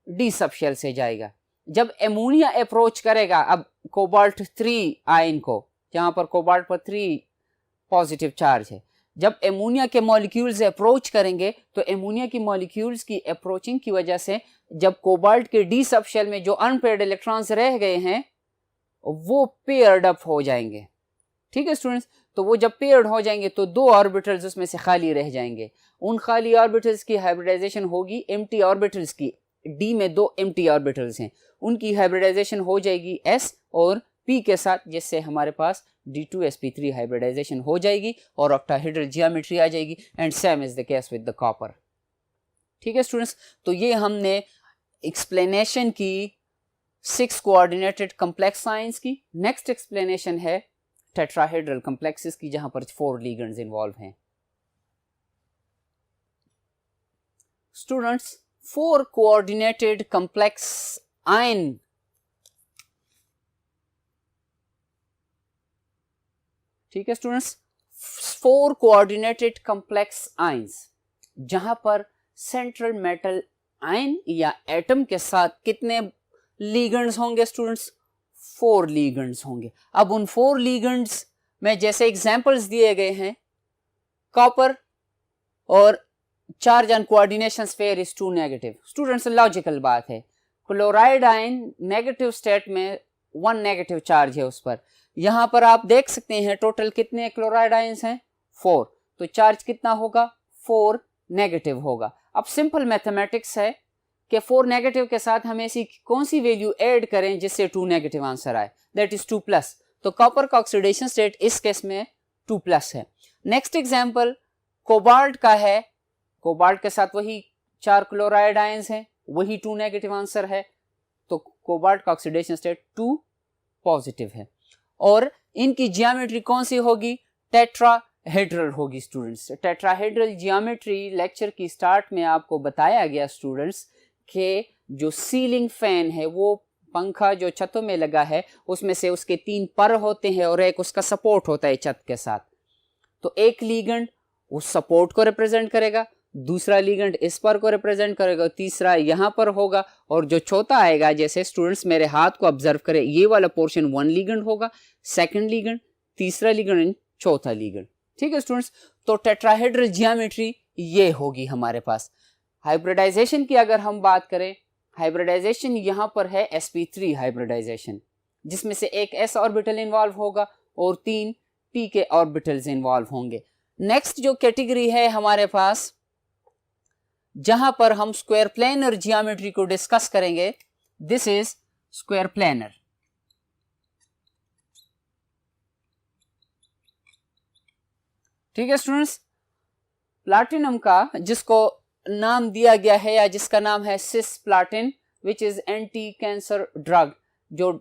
d सबशेल से जाएगा। जब एमोनिया अप्रोच करेगा अब कोबाल्ट 3 आयन को, जहां पर कोबाल्ट पर 3 पॉजिटिव चार्ज है, जब एमोनिया के मॉलिक्यूल्स अप्रोच करेंगे तो एमोनिया की मॉलिक्यूल्स की अप्रोचिंग की वजह से जब कोबाल्ट के डी सब शेल में जो अनपेयर्ड इलेक्ट्रॉन्स रह गए हैं वो पेयर्ड अप हो जाएंगे। ठीक है स्टूडेंट्स, तो वो जब पेयर्ड हो जाएंगे तो 2 ऑर्बिटल्स उसमें से खाली रह जाएंगे। उन खाली ऑर्बिटल्स की हाइब्रिडाइजेशन होगी एम्प्टी ऑर्बिटल्स की, डी में 2 एम्प्टी ऑर्बिटल्स हैं, उनकी हाइब्रिडाइजेशन हो जाएगी s और p के साथ, जिससे हमारे पास d2sp3 हाइब्रिडाइजेशन हो जाएगी और ऑक्टाहेड्रल जियोमेट्री आ जाएगी। And same is the case with the copper. ठीक है स्टूडेंट्स, तो ये हमने एक्सप्लेनेशन की 6 कोऑर्डिनेटेड कॉम्प्लेक्स आयंस की। नेक्स्ट एक्सप्लेनेशन है टेट्राहेड्रल कॉम्प्लेक्सेस की, जहां पर 4 लिगेंड्स इन्वॉल्व हैं। स्टूडेंट्स, 4 कोऑर्डिनेटेड कॉम्प्लेक्स आयन ठीक है स्टूडेंट्स, 4 कोऑर्डिनेटेड कॉम्प्लेक्स आयंस जहां पर सेंट्रल मेटल आयन या एटम के साथ कितने लिगेंड्स होंगे स्टूडेंट्स? 4 लिगेंड्स होंगे। अब उन 4 लिगेंड्स में जैसे एग्जांपल्स दिए गए हैं, कॉपर और charge on coordination sphere is 2 negative. Students, logical बात है, क्लोराइड आयन नेगेटिव स्टेट में 1 नेगेटिव चार्ज है उस पर। यहां पर आप देख सकते हैं टोटल कितने क्लोराइड आयंस हैं? 4, तो चार्ज कितना होगा? 4 नेगेटिव होगा। अब सिंपल मैथमेटिक्स है कि 4 नेगेटिव के साथ हम ऐसी कौन सी वैल्यू ऐड करें जिससे 2 नेगेटिव आंसर आए, दैट इज 2 प्लस। तो कॉपर का ऑक्सीडेशन स्टेट इस केस में 2 प्लस है। नेक्स्ट एग्जांपल कोबाल्ट का है, कोबाल्ट के साथ वही 4 क्लोराइड आयंस हैं, वही 2 नेगेटिव आंसर है, तो कोबाल्ट का ऑक्सीडेशन स्टेट 2 पॉजिटिव है। और इनकी जियोमेट्री कौन सी होगी? टेट्राहेड्रल होगी स्टूडेंट्स। टेट्राहेड्रल जियोमेट्री लेक्चर की स्टार्ट में आपको बताया गया स्टूडेंट्स कि जो सीलिंग फैन है, वो पंखा जो छतों में लगा है, उसमें से उसके 3 पर होते हैं और एक उसका सपोर्ट होता है छत के साथ। तो एक लिगेंड उस सपोर्ट को रिप्रेजेंट करेगा, दूसरा लिगेंड इस पर को रिप्रेजेंट करेगा, तीसरा यहाँ पर होगा, और जो चौथा आएगा, जैसे स्टूडेंट्स मेरे हाथ को ऑब्जर्व करें, ये वाला पोर्शन 1 लिगेंड होगा, सेकंड लिगेंड, तीसरा लिगेंड, चौथा लिगेंड। ठीक है स्टूडेंट्स, तो टेट्राहेड्रल जियोमेट्री ये होगी हमारे पास। हाइब्रिडाइजेशन की अगर हम बात करें, हाइब्रिडाइजेशन यहाँ पर है sp3 हाइब्रिडाइजेशन, जिसमें से एक s ऑर्बिटल इन्वॉल्व होगा और 3 p के ऑर्बिटल्स इन्वॉल्व होंगे। नेक्स्ट जो कैटेगरी है हमारे पास, जहां पर हम स्क्वायर प्लेनर जियोमेट्री को डिस्कस करेंगे, दिस इज स्क्वायर प्लेनर। ठीक है स्टूडेंट्स, प्लाटिनम का जिसको नाम दिया गया है या जिसका नाम है cisplatin, which is anti cancer drug, जो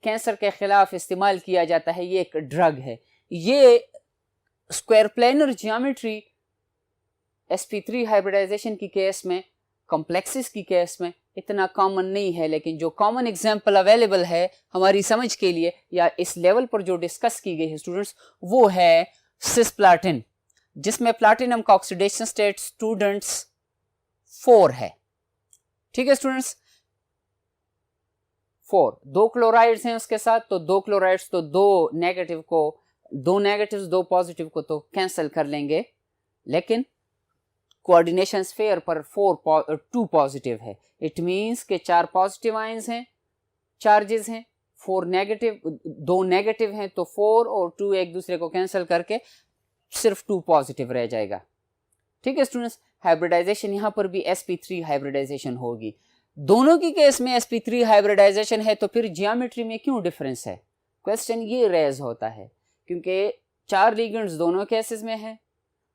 कैंसर के खिलाफ इस्तेमाल किया जाता है, ये एक ड्रग है। ये square planar geometry sp3 hybridisation की केस में, कॉम्प्लेक्सेस की केस में इतना कॉमन नहीं है, लेकिन जो कॉमन एग्जांपल अवेलेबल है हमारी समझ के लिए या इस लेवल पर जो डिस्कस की गई है स्टूडेंट्स, वो है सिस्प्लाटिन, जिसमें प्लाटिनम का ऑक्सीडेशन स्टेट स्टूडेंट्स 4 है। ठीक है स्टूडेंट्स, 4, 2 क्लोराइड्स हैं उसके साथ, तो 2 क्लोराइड्स तो 2 नेगेटिव को, 2 नेगेटिव्स 2 पॉजिटिव को तो कैंसिल कर लेंगे, लेकिन कोऑर्डिनेशन स्फीयर पर 2 पॉजिटिव है। इट मींस के 4 पॉजिटिव आयंस हैं, चार्जेस हैं, 4 नेगेटिव, 2 नेगेटिव हैं, तो 4 और 2 एक दूसरे को कैंसिल करके सिर्फ 2 पॉजिटिव रह जाएगा। ठीक है स्टूडेंट्स, हाइब्रिडाइजेशन यहाँ पर भी sp3 हाइब्रिडाइजेशन होगी। दोनों की केस में sp3 हाइब्रिडाइजेशन है, तो फिर जियोमेट्री में क्यों डिफरेंस है? क्वेश्चन ये रेज होता है क्योंकि 4 लिगेंड्स दोनों केसेस में है,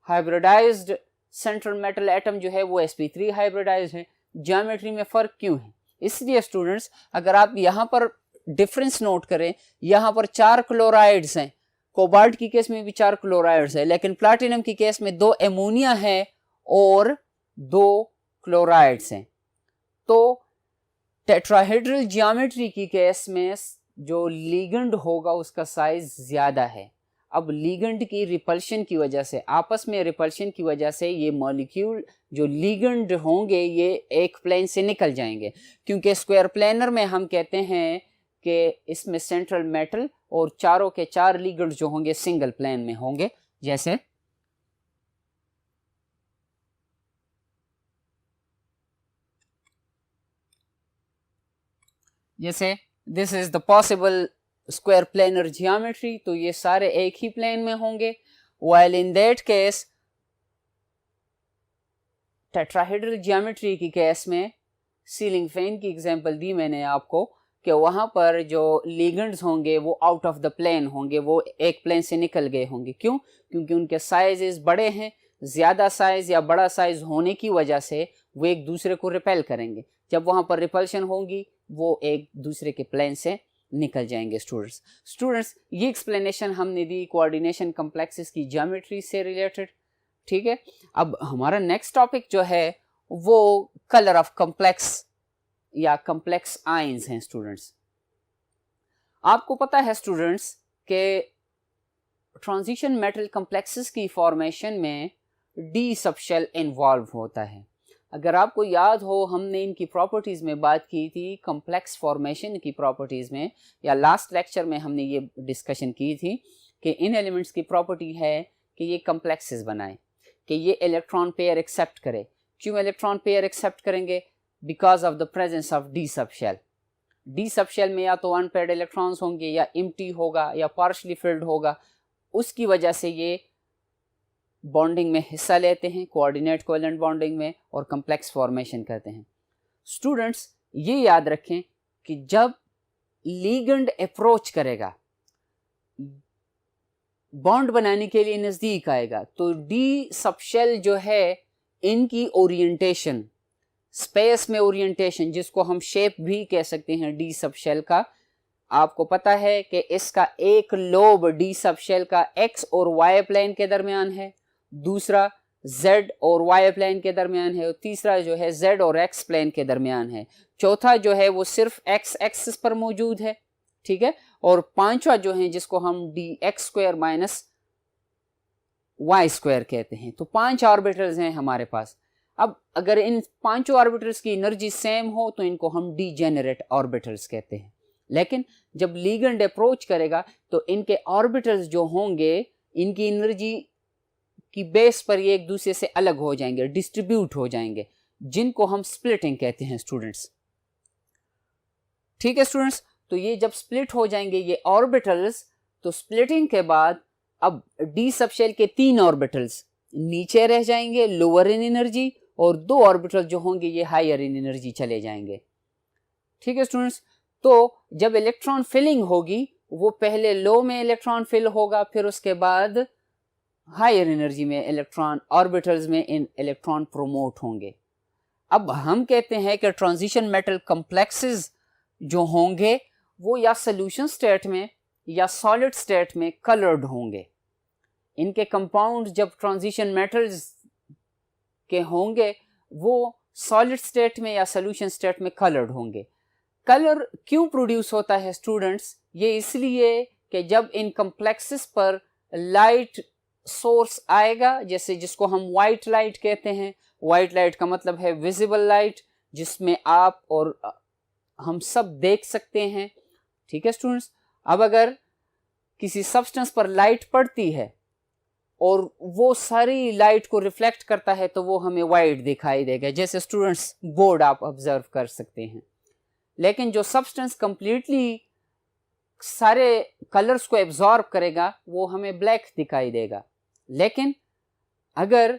हाइब्रिडाइज्ड सेंट्रल मेटल एटम जो है वो sp3 हाइब्रिडाइज्ड है, जियोमेट्री में फर्क क्यों है? इसलिए स्टूडेंट्स, अगर आप यहाँ पर डिफरेंस नोट करें, यहाँ पर 4 क्लोराइड्स हैं, कोबाल्ट की केस में भी 4 क्लोराइड्स है, लेकिन प्लाटिनम की केस में 2 एमोनिया है और 2 क्लोराइड्स हैं। तो टेट्राहेड्रल जियोमेट्री की केस में जो लिगेंड होगा उसका साइज ज्यादा है। अब लिगेंड की रिपल्शन की वजह से, आपस में रिपल्शन की वजह से ये मॉलिक्यूल जो लिगेंड होंगे ये एक प्लेन से निकल जाएंगे, क्योंकि स्क्वायर प्लेनर में हम कहते हैं कि इसमें सेंट्रल मेटल और चारों के चार लिगेंड जो होंगे सिंगल प्लेन में होंगे। जैसे this is the possible square planar geometry, तो ये सारे एक ही प्लेन में होंगे। While in that case tetrahedral geometry की केस में, सीलिंग फैन की एग्जांपल दी मैंने आपको कि वहां पर जो लिगेंड्स होंगे वो आउट ऑफ द प्लेन होंगे, वो एक प्लेन से निकल गए होंगे। क्यों? क्योंकि उनके साइजेस बड़े हैं, ज़्यादा साइज या बड़ा साइज होने की वजह से वो एक दूसरे को रिपेल करेंगे। जब वहां पर रिपल्शन होगी वो एक दूसरे के प्लेन से निकल जाएंगे। स्टूडेंट्स ये एक्सप्लेनेशन हमने दी कोऑर्डिनेशन कॉम्प्लेक्सेस की ज्योमेट्री से रिलेटेड। ठीक है, अब हमारा नेक्स्ट टॉपिक जो है वो कलर ऑफ कॉम्प्लेक्स या कॉम्प्लेक्स आयंस हैं। स्टूडेंट्स आपको पता है स्टूडेंट्स के ट्रांजिशन मेटल कॉम्प्लेक्सेस की फॉर्मेशन में डी सबशेल इन्वॉल्व होता है। अगर आपको याद हो हमने इनकी प्रॉपर्टीज़ में बात की थी, कॉम्प्लेक्स फॉर्मेशन की प्रॉपर्टीज़ में, या लास्ट लेक्चर में हमने ये डिस्कशन की थी कि इन एलिमेंट्स की प्रॉपर्टी है कि ये कॉम्प्लेक्सेस बनाएं, कि ये इलेक्ट्रॉन पेयर एक्सेप्ट करे। क्यों इलेक्ट्रॉन पेयर एक्सेप्ट करेंगे? Because of the presence of D subshell. D subshell में या तो अनपेयर्ड इलेक्ट्रॉन्स होंगे या एम्प्टी होगा या पार्शली फिल्ड होगा, उसकी वजह से ये बॉन्डिंग में हिस्सा लेते हैं, कोऑर्डिनेट कोवेलेंट बॉन्डिंग में, और कॉम्प्लेक्स फॉर्मेशन करते हैं। स्टूडेंट्स ये याद रखें कि जब लिगेंड अप्रोच करेगा, बॉन्ड बनाने के लिए नज़दीक आएगा, तो डी सबशेल जो है इनकी ओरिएंटेशन, स्पेस में ओरिएंटेशन, जिसको हम शेप भी कह सकते हैं डी सबशेल का, आपको पता है कि इसका एक लोब डी सबशेल का एक्स और वाई प्लेन के दरमियान है, दूसरा z और y प्लेन के दरमियान है, और तीसरा जो है z और x प्लेन के दरमियान है, चौथा जो है वो सिर्फ x एक्सिस पर मौजूद है। ठीक है, और पांचवा जो है जिसको हम dx square minus y square कहते हैं। तो 5 ऑर्बिटल्स हैं हमारे पास। अब अगर इन पांचों ऑर्बिटल्स की एनर्जी सेम हो तो इनको हम डीजेनरेट ऑर्बिटल्स कहते हैं। लेकिन जब लिगेंड अप्रोच करेगा तो इनके ऑर्बिटल्स जो होंगे, इनकी एनर्जी की बेस पर ये एक दूसरे से अलग हो जाएंगे, डिस्ट्रीब्यूट हो जाएंगे, जिनको हम स्प्लिटिंग कहते हैं स्टूडेंट्स। ठीक है स्टूडेंट्स, तो ये जब स्प्लिट हो जाएंगे ये ऑर्बिटल्स, तो स्प्लिटिंग के बाद अब डी सबशेल के 3 ऑर्बिटल्स नीचे रह जाएंगे, लोअर इन एनर्जी, और 2 ऑर्बिटल जो होंगे ये हायर इन एनर्जी चले जाएंगे। ठीक है स्टूडेंट्स, तो जब इलेक्ट्रॉन फिलिंग होगी वो पहले लो में इलेक्ट्रॉन फिल होगा, फिर उसके बाद हायर एनर्जी में इलेक्ट्रॉन ऑर्बिटल्स में इन इलेक्ट्रॉन प्रोमोट होंगे। अब हम कहते हैं कि ट्रांजिशन मेटल कॉम्प्लेक्सेस जो होंगे वो या सॉल्यूशन स्टेट में या सॉलिड स्टेट में कलर्ड होंगे। इनके कंपाउंड जब ट्रांजिशन मेटल्स के होंगे वो सॉलिड स्टेट में या सॉल्यूशन स्टेट में कलर्ड होंगे। कलर क्यों प्रोड्यूस होता है स्टूडेंट्स? ये इसलिए कि जब इन कॉम्प्लेक्सेस पर लाइट सोर्स आएगा, जैसे जिसको हम वाइट लाइट कहते हैं। वाइट लाइट का मतलब है विजिबल लाइट, जिसमें आप और हम सब देख सकते हैं। ठीक है स्टूडेंट्स, अब अगर किसी सब्सटेंस पर लाइट पड़ती है और वो सारी लाइट को रिफ्लेक्ट करता है तो वो हमें वाइट दिखाई देगा, जैसे स्टूडेंट्स बोर्ड आप ऑब्जर्व कर सकते हैं। लेकिन जो सब्सटेंस कंप्लीटली सारे कलर्स को एब्जॉर्ब करेगा वो हमें ब्लैक दिखाई देगा। लेकिन अगर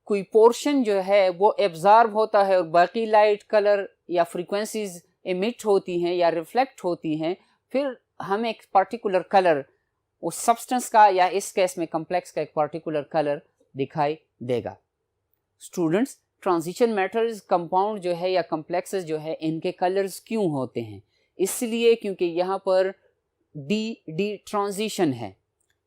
कोई पोर्शन जो है वो एब्जॉर्ब होता है और बाकी लाइट, कलर या फ्रीक्वेंसीज इमिट होती हैं या रिफ्लेक्ट होती हैं, फिर हमें एक पर्टिकुलर कलर उस सब्सटेंस का या इस केस में कॉम्प्लेक्स का एक पर्टिकुलर कलर दिखाई देगा। स्टूडेंट्स, ट्रांजिशन मेटल्स कंपाउंड जो है या कॉम्प्लेक्सेस जो है इनके कलर्स क्यों होते हैं? इसलिए क्योंकि यहाँ पर डी ट्रांजिशन है।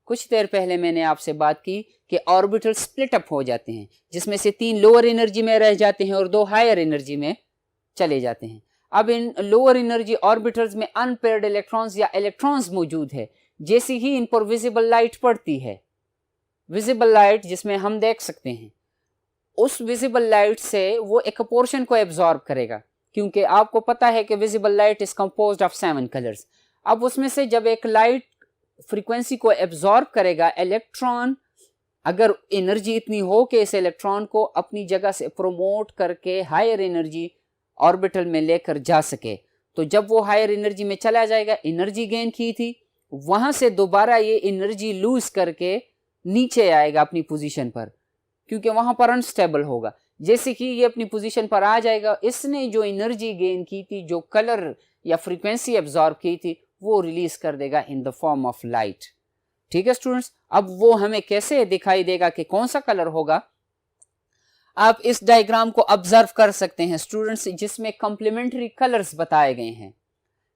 कुछ देर पहले मैंने आपसे बात की कि ऑर्बिटल स्प्लिट अप हो जाते हैं, जिसमें से 3 लोअर एनर्जी में रह जाते हैं और 2 हायर एनर्जी में चले जाते हैं। अब इन लोअर एनर्जी ऑर्बिटल्स में अनपेयर्ड इलेक्ट्रॉन्स या इलेक्ट्रॉन्स मौजूद है, जैसी ही इन पर विजिबल लाइट पड़ती है, विजिबल लाइट जिसमें हम देख सकते हैं, उस विजिबल लाइट से वो एक पोर्शन को एब्जॉर्ब करेगा, क्योंकि आपको पता है कि visible light is composed of 7 colours. अब उसमें से जब एक लाइट फ्रीक्वेंसी को एब्जॉर्ब करेगा, इलेक्ट्रॉन अगर एनर्जी इतनी हो कि इस इलेक्ट्रॉन को अपनी जगह से प्रोमोट करके हायर एनर्जी ऑर्बिटल में लेकर जा सके, तो जब वो हायर एनर्जी में चला जाएगा, एनर्जी गेन की थी, वहां से दोबारा ये एनर्जी लूज करके नीचे आएगा अपनी पोजीशन पर, क्योंकि वहां पर अनस्टेबल होगा। जैसे ही ये अपनी पोजीशन पर आ जाएगा, इसने जो एनर्जी गेन की थी, जो कलर या फ्रीक्वेंसी एब्जॉर्ब की थी, वो रिलीज कर देगा in the form of light. ठीक है स्टूडेंट्स, अब वो हमें कैसे दिखाई देगा कि कौन सा कलर होगा, आप इस डायग्राम को ऑब्जर्व कर सकते हैं स्टूडेंट्स, जिसमें कंप्लीमेंट्री कलर्स बताए गए हैं।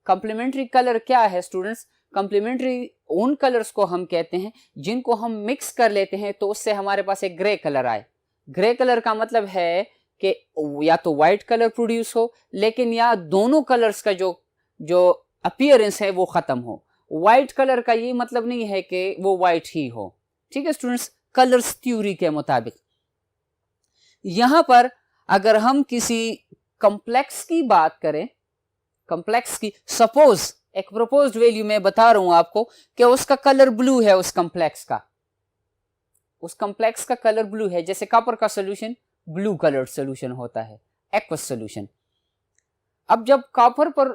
कंप्लीमेंट्री कलर क्या है स्टूडेंट्स? कंप्लीमेंट्री उन कलर्स को हम कहते हैं जिनको हम मिक्स कर लेते हैं तो उससे हमारे पास एक ग्रे कलर आए। ग्रे कलर का मतलब है कि या तो व्हाइट कलर प्रोड्यूस हो, लेकिन या दोनों कलर्स का जो अपीयरेंस है वो खत्म हो। व्हाइट कलर का ये मतलब नहीं है कि वो व्हाइट ही हो। ठीक है स्टूडेंट्स, कलर्स थ्योरी के मुताबिक। यहां पर अगर हम किसी कॉम्प्लेक्स की बात करें, कॉम्प्लेक्स की, सपोज एक प्रोपोज्ड वैल्यू में बता रहा हूं आपको कि उसका कलर ब्लू है, उस कॉम्प्लेक्स का कलर ब्लू है। जैसे कॉपर का सॉल्यूशन ब्लू कलर्ड सॉल्यूशन होता है, एक्वस सॉल्यूशन। अब जब कॉपर पर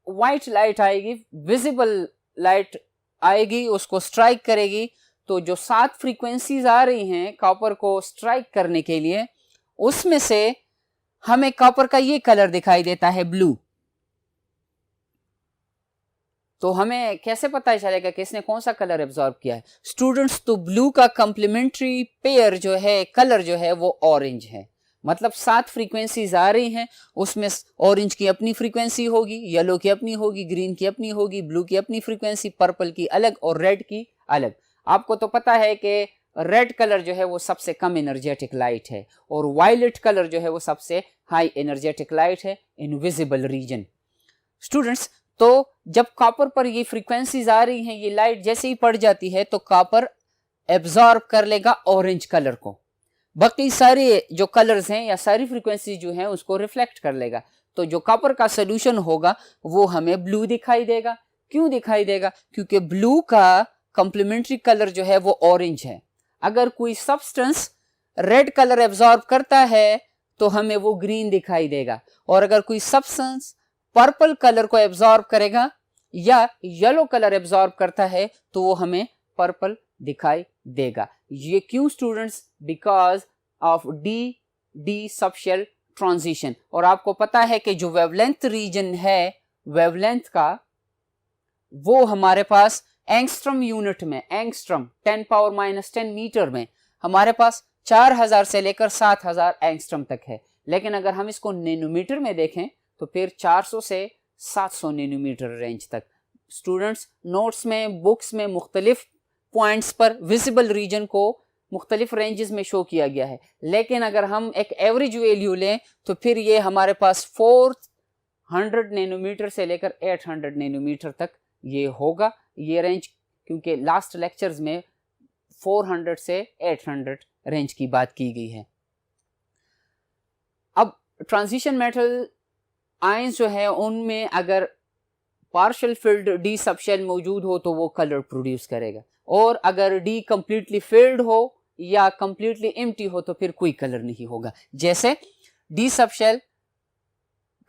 व्हाइट लाइट आएगी, विजिबल लाइट आएगी, उसको स्ट्राइक करेगी, तो जो 7 फ्रीक्वेंसीज आ रही हैं कॉपर को स्ट्राइक करने के लिए, उसमें से हमें कॉपर का ये कलर दिखाई देता है ब्लू। तो हमें कैसे पता चलेगा कि इसने कौन सा कलर एब्जॉर्ब किया है स्टूडेंट्स? तो ब्लू का कंप्लीमेंट्री पेयर जो है, कलर जो है, वो ऑरेंज है। मतलब 7 फ्रीक्वेंसीज आ रही हैं, उसमें ऑरेंज की अपनी फ्रीक्वेंसी होगी, येलो की अपनी होगी, ग्रीन की अपनी होगी, ब्लू की अपनी फ्रीक्वेंसी, पर्पल की अलग और रेड की अलग। आपको तो पता है कि रेड कलर जो है वो सबसे कम एनर्जेटिक लाइट है और वायलेट कलर जो है वो सबसे हाई एनर्जेटिक लाइट है इन विजिबल रीजन। स्टूडेंट्स, तो जब कॉपर पर ये फ्रीक्वेंसीज आ रही हैं, ये लाइट जैसे ही पड़ जाती है तो कॉपर एब्जॉर्ब कर लेगा ऑरेंज कलर को, बाकी सारे जो कलर्स हैं या सारी फ्रीक्वेंसी जो हैं उसको रिफ्लेक्ट कर लेगा। तो जो कॉपर का सोल्यूशन होगा वो हमें ब्लू दिखाई देगा। क्यों दिखाई देगा? क्योंकि ब्लू का कंप्लीमेंट्री कलर जो है वो ऑरेंज है। अगर कोई सब्सटेंस रेड कलर एब्जॉर्ब करता है तो हमें वो ग्रीन दिखाई देगा, और अगर कोई सब्सटेंस पर्पल कलर को एब्जॉर्ब करेगा या येलो कलर एब्जॉर्ब करता है तो वो हमें पर्पल दिखाई देगा। ये क्यों students? Because of D subshell transition. और आपको पता है कि जो वेवलेंथ रीजन है, वेवलेंथ का, वो हमारे पास एंगस्ट्रम यूनिट में, एंगस्ट्रम 10⁻⁻10 मीटर में हमारे पास 4000 से लेकर 7000 एंगस्ट्रम तक है। लेकिन अगर हम इसको नैनोमीटर में देखें तो फिर 400 से 700 नैनोमीटर रेंज तक। स्टूडेंट्स, नोट्स में, बुक्स में मुख्तलिफ पॉइंट्स पर विजिबल रीजन को मुख्तलिफ रेंजेस में शो किया गया है, लेकिन अगर हम एक एवरेज वैल्यू लें तो फिर ये हमारे पास 400 नैनोमीटर से लेकर 800 नैनोमीटर तक ये होगा, ये रेंज, क्योंकि लास्ट लेक्चर्स में 400 से 800 रेंज की बात की गई है। अब ट्रांजिशन मेटल आयंस जो है उनमें अगर पार्शियल फिल्ड डी सबशेल मौजूद हो तो वो कलर प्रोड्यूस करेगा, और अगर डी कंप्लीटली फिल्ड हो या कंप्लीटली एम्प्टी हो तो फिर कोई कलर नहीं होगा। जैसे डी सबशेल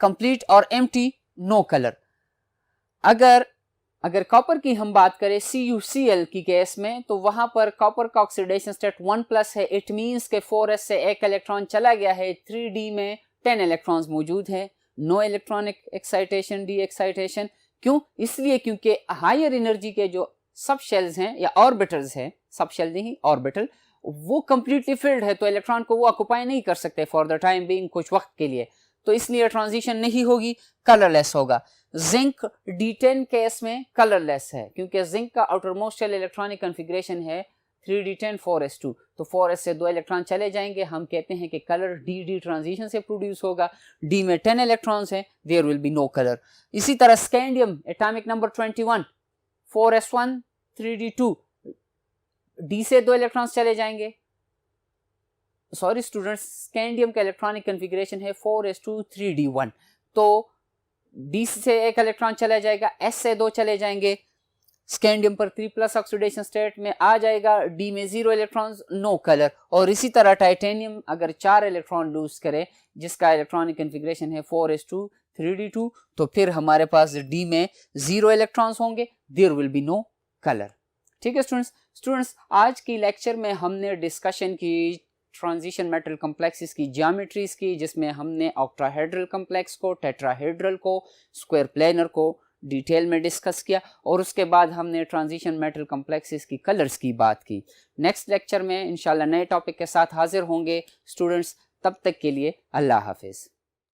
कंप्लीट और एम्प्टी, नो कलर। अगर कॉपर की हम बात करें CuCl की केस में, तो वहां पर कॉपर का ऑक्सीडेशन स्टेट 1+ है। इट मींस के 4s से एक इलेक्ट्रॉन चला गया है, 3d में 10 इलेक्ट्रॉन्स मौजूद है, no electronic excitation, D excitation. क्यों? इसलिए क्योंकि हायर एनर्जी के जो सब शेल्स हैं या ऑर्बिटल्स हैं, सब शेल नहीं ऑर्बिटल, वो कंप्लीटली फिल्ड है, तो इलेक्ट्रॉन को वो ऑक्युपाई नहीं कर सकते फॉर द टाइम बीइंग, कुछ वक्त के लिए, तो इसलिए ट्रांजिशन नहीं होगी, कलरलेस होगा। जिंक D10 केस में कलरलेस है, क्योंकि जिंक का आउटरमोस्ट शेल इलेक्ट्रॉनिक कॉन्फ़िगरेशन है 3d10 4s2, तो 4s से 2 इलेक्ट्रॉन चले जाएंगे, हम कहते हैं कि कलर डी ट्रांजिशन से प्रोड्यूस होगा। डी में 10 इलेक्ट्रॉन्स हैं, there will be no colour. इसी तरह scandium atomic number 21, 4s1 3d2, D से 2 इलेक्ट्रॉन्स चले जाएंगे। सॉरी स्टूडेंट्स, स्कैंडियम का इलेक्ट्रॉनिक कन्फिग्रेशन है 4s2 3d1, तो डी से 1 इलेक्ट्रॉन चला जाएगा, एस से 2 चले जाएंगे, स्कैंडियम पर 3+ ऑक्सीडेशन स्टेट में आ जाएगा, डी में 0 इलेक्ट्रॉन्स, नो कलर। और इसी तरह टाइटेनियम अगर 4 इलेक्ट्रॉन लूज करे जिसका इलेक्ट्रॉनिक कन्फिग्रेशन है 4s2 3d2, तो फिर हमारे पास डी में 0 इलेक्ट्रॉन्स होंगे, there will be no colour. ठीक है स्टूडेंट्स, आज की लेक्चर में हमने डिस्कशन की ट्रांजिशन मेटल कॉम्प्लेक्सेस की ज्योमेट्रीज की, जिसमें हमने ऑक्टाहेड्रल कॉम्प्लेक्स को, टेट्राहेड्रल को, स्क्वायर प्लेनर को डिटेल में डिस्कस किया, और उसके बाद हमने ट्रांजिशन मेटल कॉम्प्लेक्सेस की कलर्स की बात की। नेक्स्ट लेक्चर में इंशाल्लाह नए टॉपिक के साथ हाजिर होंगे स्टूडेंट्स, तब तक के लिए अल्लाह हाफिज़।